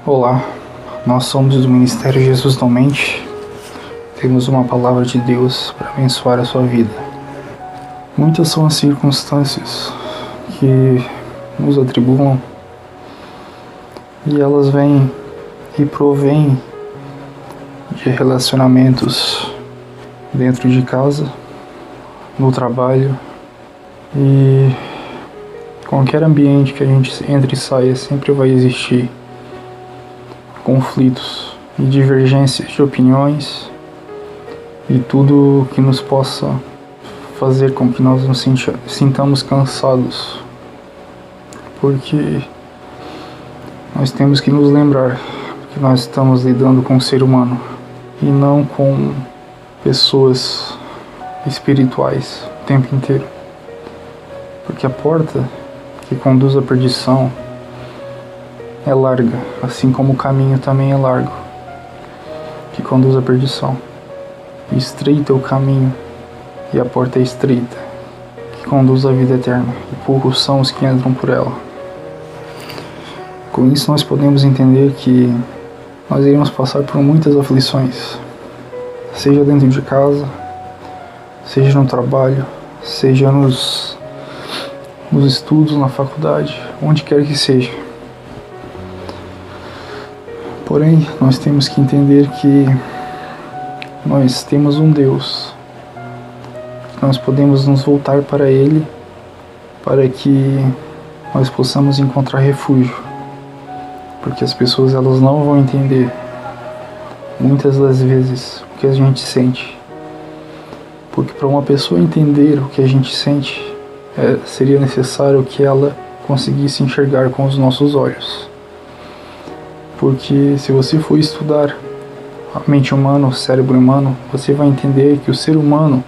Olá, nós somos do Ministério Jesus Não Mente. Temos uma palavra de Deus para abençoar a sua vida. Muitas são as circunstâncias que nos atribulam e elas vêm e provêm de relacionamentos dentro de casa, no trabalho e qualquer ambiente que a gente entre e saia sempre vai existir conflitos e divergências de opiniões e tudo que nos possa fazer com que nós nos sintamos cansados, porque nós temos que nos lembrar que nós estamos lidando com um ser humano e não com pessoas espirituais o tempo inteiro, porque a porta que conduz à perdição é larga, assim como o caminho também é largo, que conduz à perdição. Estreito é o caminho e a porta é estreita, que conduz à vida eterna, e poucos são os que entram por ela. Com isso nós podemos entender que nós iremos passar por muitas aflições, seja dentro de casa, seja no trabalho, seja nos estudos, na faculdade, onde quer que seja. Porém, nós temos que entender que nós temos um Deus, que nós podemos nos voltar para Ele, para que nós possamos encontrar refúgio, porque as pessoas elas não vão entender muitas das vezes o que a gente sente, porque para uma pessoa entender o que a gente sente, seria necessário que ela conseguisse enxergar com os nossos olhos. Porque se você for estudar a mente humana, o cérebro humano, você vai entender que o ser humano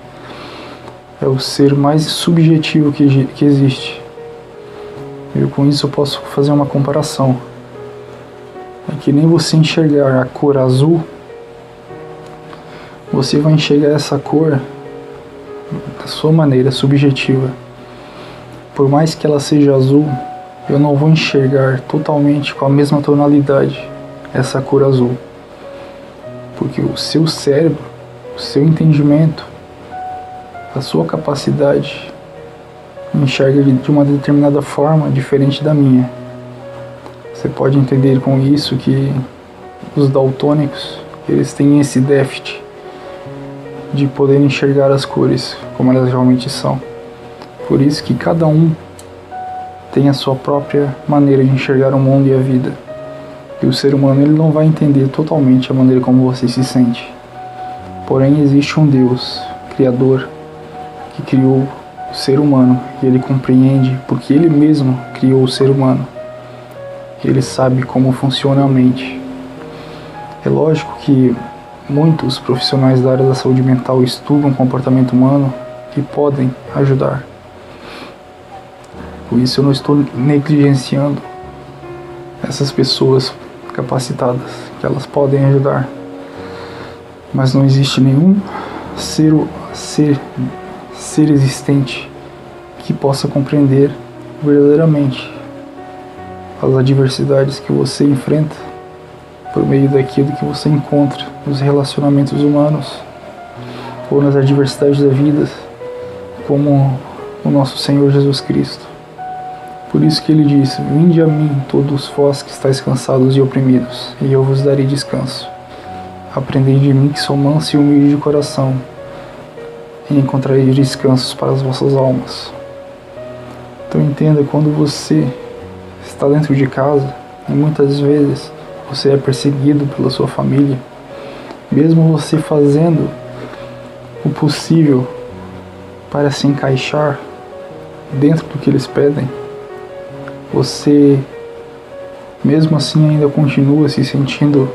é o ser mais subjetivo que existe. E com isso eu posso fazer uma comparação. É que nem você enxergar a cor azul, você vai enxergar essa cor da sua maneira subjetiva. Por mais que ela seja azul, eu não vou enxergar totalmente com a mesma tonalidade essa cor azul, porque o seu cérebro, o seu entendimento, a sua capacidade enxerga de uma determinada forma diferente da minha. Você pode entender com isso que os daltônicos, eles têm esse déficit de poder enxergar as cores como elas realmente são. Por isso que cada um tem a sua própria maneira de enxergar o mundo e a vida. E o ser humano ele não vai entender totalmente a maneira como você se sente. Porém, existe um Deus, Criador, que criou o ser humano. E Ele compreende porque Ele mesmo criou o ser humano. Ele sabe como funciona a mente. É lógico que muitos profissionais da área da saúde mental estudam o comportamento humano e podem ajudar. Por isso eu não estou negligenciando essas pessoas capacitadas, que elas podem ajudar. Mas não existe nenhum ser existente que possa compreender verdadeiramente as adversidades que você enfrenta por meio daquilo que você encontra nos relacionamentos humanos ou nas adversidades da vida, como o nosso Senhor Jesus Cristo. Por isso que Ele disse: vinde a mim todos vós que estáis cansados e oprimidos, e eu vos darei descanso. Aprendei de mim que sou manso e humilde de coração, e encontrareis descansos para as vossas almas. Então entenda, quando você está dentro de casa, e muitas vezes você é perseguido pela sua família, mesmo você fazendo o possível para se encaixar dentro do que eles pedem, você mesmo assim ainda continua se sentindo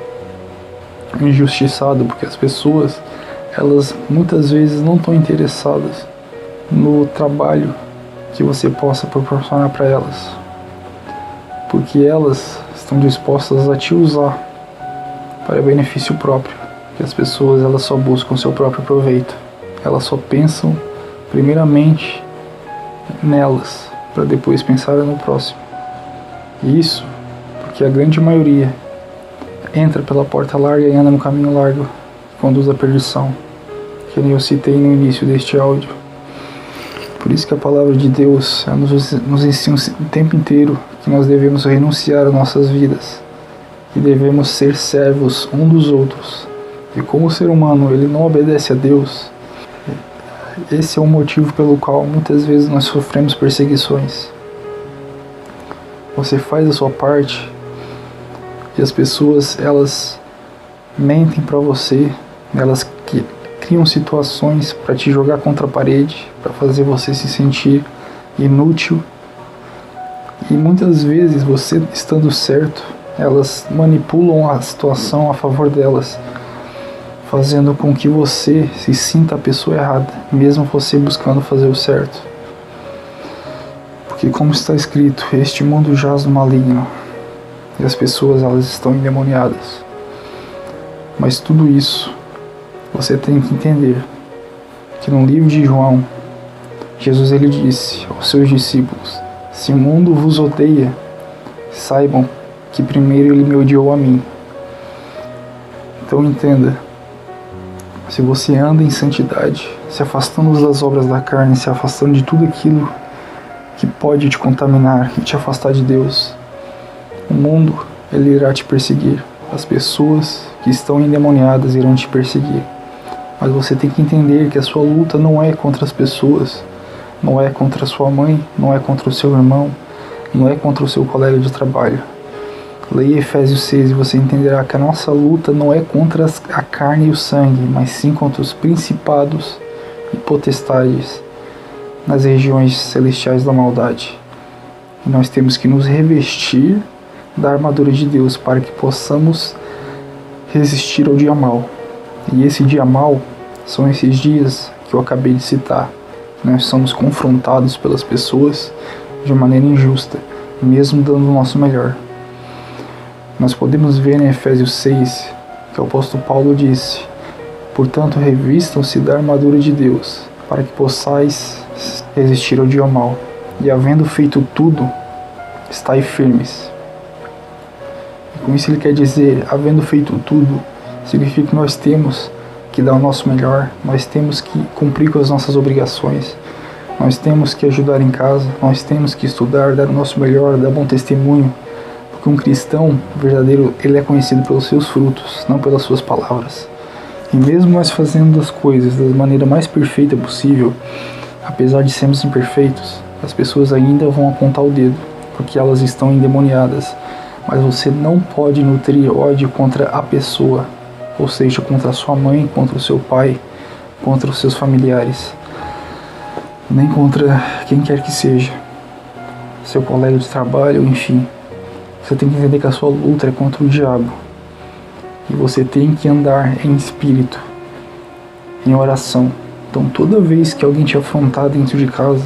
injustiçado, porque as pessoas elas muitas vezes não estão interessadas no trabalho que você possa proporcionar para elas, porque elas estão dispostas a te usar para benefício próprio, que as pessoas elas só buscam seu próprio proveito, elas só pensam primeiramente nelas, para depois pensar no próximo. E isso porque a grande maioria entra pela porta larga e anda no caminho largo que conduz à perdição, que nem eu citei no início deste áudio. Por isso que a palavra de Deus nos ensina o tempo inteiro que nós devemos renunciar às nossas vidas, que devemos ser servos um dos outros. E como o ser humano ele não obedece a Deus, esse é o motivo pelo qual muitas vezes nós sofremos perseguições. Você faz a sua parte e as pessoas elas mentem para você, elas criam situações para te jogar contra a parede, para fazer você se sentir inútil. E muitas vezes você estando certo, elas manipulam a situação a favor delas, fazendo com que você se sinta a pessoa errada, mesmo você buscando fazer o certo. Porque como está escrito, este mundo jaz no maligno, e as pessoas elas estão endemoniadas. Mas tudo isso, você tem que entender que no livro de João, Jesus ele disse aos seus discípulos: se o mundo vos odeia, saibam que primeiro ele me odiou a mim. Então entenda, se você anda em santidade, se afastando das obras da carne, se afastando de tudo aquilo que pode te contaminar e te afastar de Deus, o mundo ele irá te perseguir, as pessoas que estão endemoniadas irão te perseguir. Mas você tem que entender que a sua luta não é contra as pessoas, não é contra a sua mãe, não é contra o seu irmão, não é contra o seu colega de trabalho. Leia Efésios 6 e você entenderá que a nossa luta não é contra a carne e o sangue, mas sim contra os principados e potestades nas regiões celestiais da maldade. E nós temos que nos revestir da armadura de Deus para que possamos resistir ao dia mau. E esse dia mau são esses dias que eu acabei de citar. Nós somos confrontados pelas pessoas de maneira injusta, mesmo dando o nosso melhor. Nós podemos ver em Efésios 6 que o apóstolo Paulo disse: portanto, revistam-se da armadura de Deus, para que possais resistir ao dia mau. E havendo feito tudo, estai firmes. E com isso ele quer dizer, havendo feito tudo, significa que nós temos que dar o nosso melhor, nós temos que cumprir com as nossas obrigações, nós temos que ajudar em casa, nós temos que estudar, dar o nosso melhor, dar bom testemunho, porque um cristão verdadeiro, ele é conhecido pelos seus frutos, não pelas suas palavras. E mesmo nós fazendo as coisas da maneira mais perfeita possível, apesar de sermos imperfeitos, as pessoas ainda vão apontar o dedo, porque elas estão endemoniadas. Mas você não pode nutrir ódio contra a pessoa, ou seja, contra a sua mãe, contra o seu pai, contra os seus familiares, nem contra quem quer que seja, seu colega de trabalho, enfim. Você tem que entender que a sua luta é contra o diabo, e você tem que andar em espírito, em oração. Então toda vez que alguém te afrontar dentro de casa,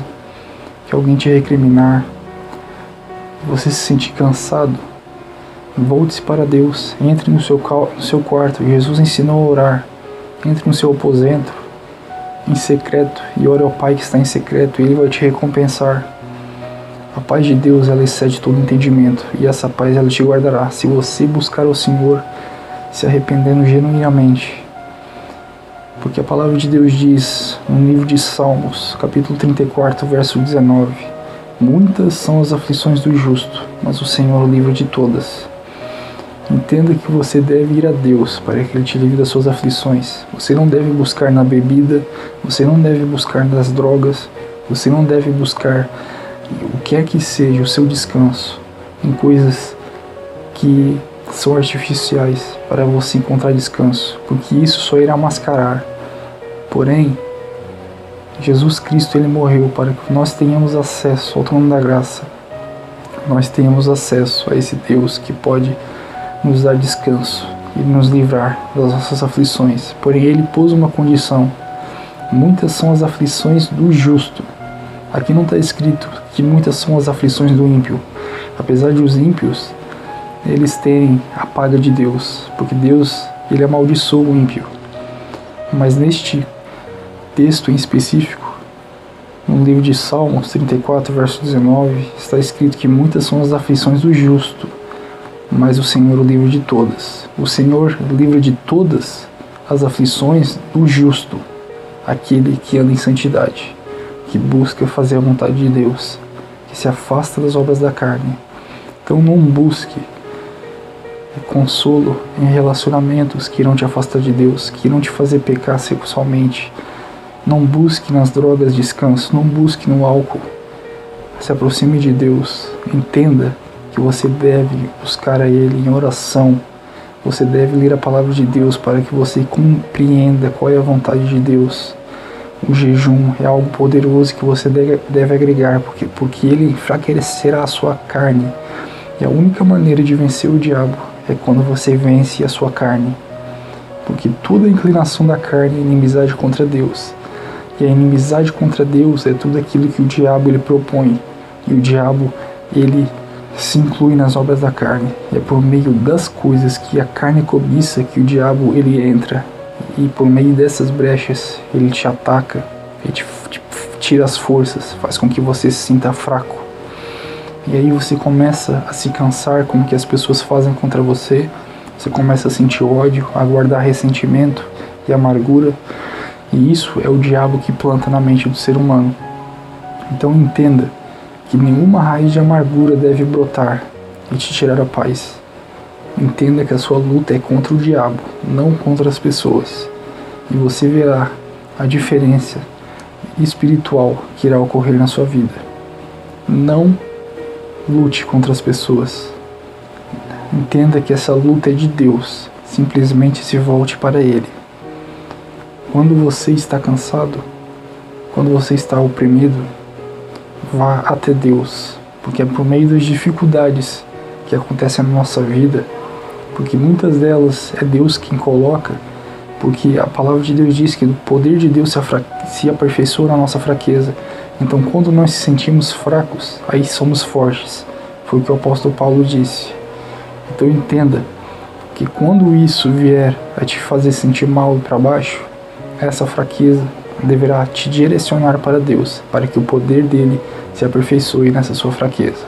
que alguém te recriminar, você se sentir cansado, volte-se para Deus, entre no seu quarto. Jesus ensinou a orar. Entre no seu aposento, em secreto, e ore ao Pai que está em secreto, e Ele vai te recompensar. A paz de Deus, ela excede todo entendimento, e essa paz ela te guardará, se você buscar o Senhor, se arrependendo genuinamente. Porque a palavra de Deus diz, no livro de Salmos, capítulo 34, verso 19, muitas são as aflições do justo, mas o Senhor o livra de todas. Entenda que você deve ir a Deus para que Ele te livre das suas aflições. Você não deve buscar na bebida, você não deve buscar nas drogas, você não deve buscar o que é que seja o seu descanso em coisas que são artificiais para você encontrar descanso, porque isso só irá mascarar. Porém, Jesus Cristo ele morreu para que nós tenhamos acesso ao trono da graça. Nós tenhamos acesso a esse Deus que pode nos dar descanso e nos livrar das nossas aflições. Porém, ele pôs uma condição: muitas são as aflições do justo. Aqui não está escrito que muitas são as aflições do ímpio, apesar de os ímpios eles terem a paga de Deus, porque Deus ele amaldiçoa o ímpio. Mas neste texto em específico, no livro de Salmos 34, verso 19, está escrito que muitas são as aflições do justo, mas o Senhor o livra de todas. O Senhor livra de todas as aflições do justo, aquele que anda em santidade, que busca fazer a vontade de Deus, que se afasta das obras da carne. Então não busque consolo em relacionamentos que irão te afastar de Deus, que irão te fazer pecar sexualmente. Não busque nas drogas descanso, não busque no álcool. Se aproxime de Deus, entenda que você deve buscar a Ele em oração. Você deve ler a palavra de Deus para que você compreenda qual é a vontade de Deus. O jejum é algo poderoso que você deve agregar, porque ele enfraquecerá a sua carne. E a única maneira de vencer o diabo é quando você vence a sua carne. Porque toda inclinação da carne é inimizade contra Deus. E a inimizade contra Deus é tudo aquilo que o diabo ele propõe. E o diabo ele se inclui nas obras da carne. É por meio das coisas que a carne cobiça que o diabo ele entra. E por meio dessas brechas ele te ataca, ele te tira as forças, faz com que você se sinta fraco. E aí você começa a se cansar com o que as pessoas fazem contra você. Você começa a sentir ódio, a guardar ressentimento e amargura. E isso é o diabo que planta na mente do ser humano. Então entenda que nenhuma raiz de amargura deve brotar e te tirar a paz. Entenda que a sua luta é contra o diabo, não contra as pessoas. E você verá a diferença espiritual que irá ocorrer na sua vida. Não lute contra as pessoas. Entenda que essa luta é de Deus. Simplesmente se volte para Ele. Quando você está cansado, quando você está oprimido, vá até Deus. Porque é por meio das dificuldades que acontecem na nossa vida, porque muitas delas é Deus quem coloca, porque a palavra de Deus diz que o poder de Deus se aperfeiçoa na nossa fraqueza. Então quando nós nos sentimos fracos, aí somos fortes. Foi o que o apóstolo Paulo disse. Então entenda que quando isso vier a te fazer sentir mal e para baixo, essa fraqueza deverá te direcionar para Deus, para que o poder dele se aperfeiçoe nessa sua fraqueza.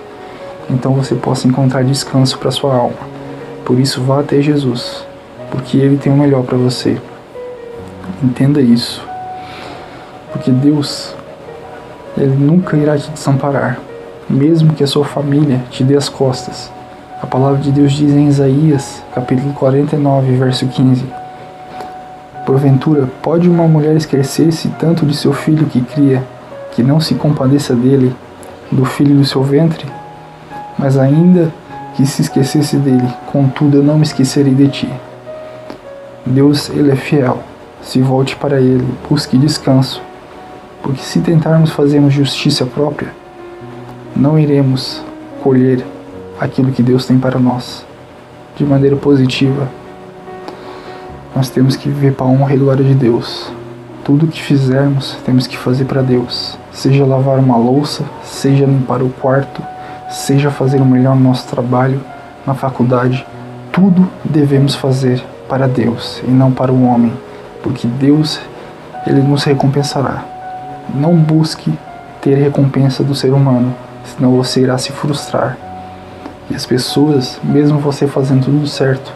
Então você possa encontrar descanso para sua alma. Por isso vá até Jesus, porque Ele tem o melhor para você. Entenda isso. Porque Deus, Ele nunca irá te desamparar, mesmo que a sua família te dê as costas. A palavra de Deus diz em Isaías, capítulo 49, verso 15: porventura, pode uma mulher esquecer-se tanto de seu filho que cria, que não se compadeça dele, do filho do seu ventre? Mas ainda que se esquecesse dele, contudo eu não me esquecerei de ti. Deus, Ele é fiel. Se volte para Ele, busque descanso, porque se tentarmos fazermos justiça própria, não iremos colher aquilo que Deus tem para nós de maneira positiva. Nós temos que viver para a honra e glória de Deus. Tudo que fizermos, temos que fazer para Deus. Seja lavar uma louça, seja limpar o quarto, seja fazer o melhor no nosso trabalho, na faculdade. Tudo devemos fazer para Deus e não para o homem, porque Deus, Ele nos recompensará. Não busque ter recompensa do ser humano, senão você irá se frustrar. E as pessoas, mesmo você fazendo tudo certo,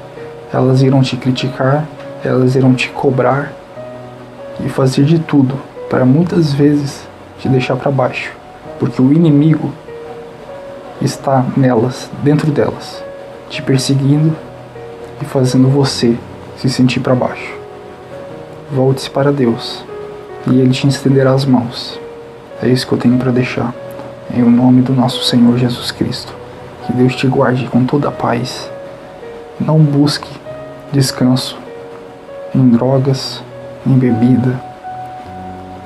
elas irão te criticar, elas irão te cobrar e fazer de tudo para muitas vezes te deixar para baixo, porque o inimigo está nelas, dentro delas, te perseguindo e fazendo você se sentir para baixo. Volte-se para Deus e Ele te estenderá as mãos. É isso que eu tenho para deixar. Em nome do nosso Senhor Jesus Cristo. Que Deus te guarde com toda a paz. Não busque descanso em drogas, em bebida.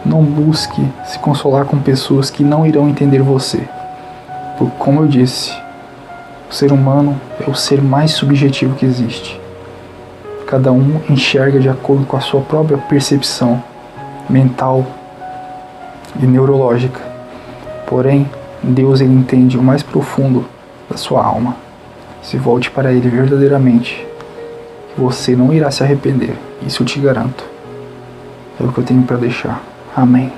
Não busque se consolar com pessoas que não irão entender você. Porque, como eu disse, o ser humano é o ser mais subjetivo que existe. Cada um enxerga de acordo com a sua própria percepção mental e neurológica. Porém, Deus, Ele entende o mais profundo da sua alma. Se volte para Ele verdadeiramente. Você não irá se arrepender. Isso eu te garanto. É o que eu tenho para deixar. Amém.